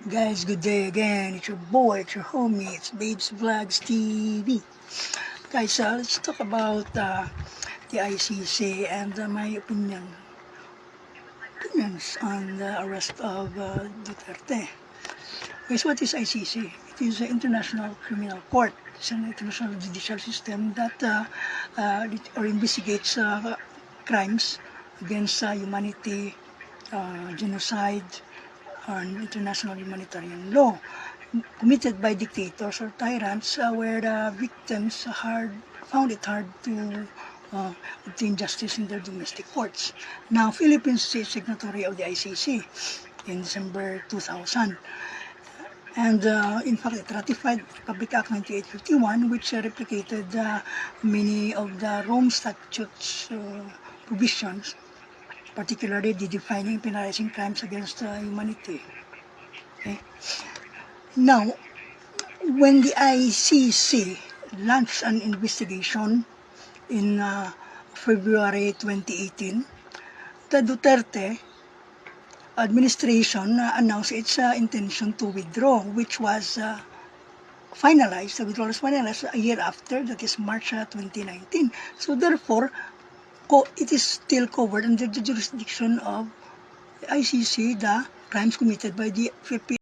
Guys, good day again. It's your boy, it's your homie, it's Babes Vlogs TV. Guys, let's talk about the ICC and my opinions on the arrest of Duterte. Guys, what is ICC? It is an International Criminal Court. It's an international judicial system that investigates crimes against humanity, genocide, on international humanitarian law committed by dictators or tyrants where the victims found it hard to obtain justice in their domestic courts. Now, Philippines is signatory of the ICC in December 2000. And in fact, it ratified Republic Act 9851, which replicated many of the Rome Statutes provisions, particularly the defining penalizing crimes against humanity. Okay? Now, when the ICC launched an investigation in February 2018, the Duterte administration announced its intention to withdraw, which was finalized. The withdrawal was finalized a year after, that is March 2019. So therefore, it is still covered under the jurisdiction of the ICC, the crimes committed by the Philippines.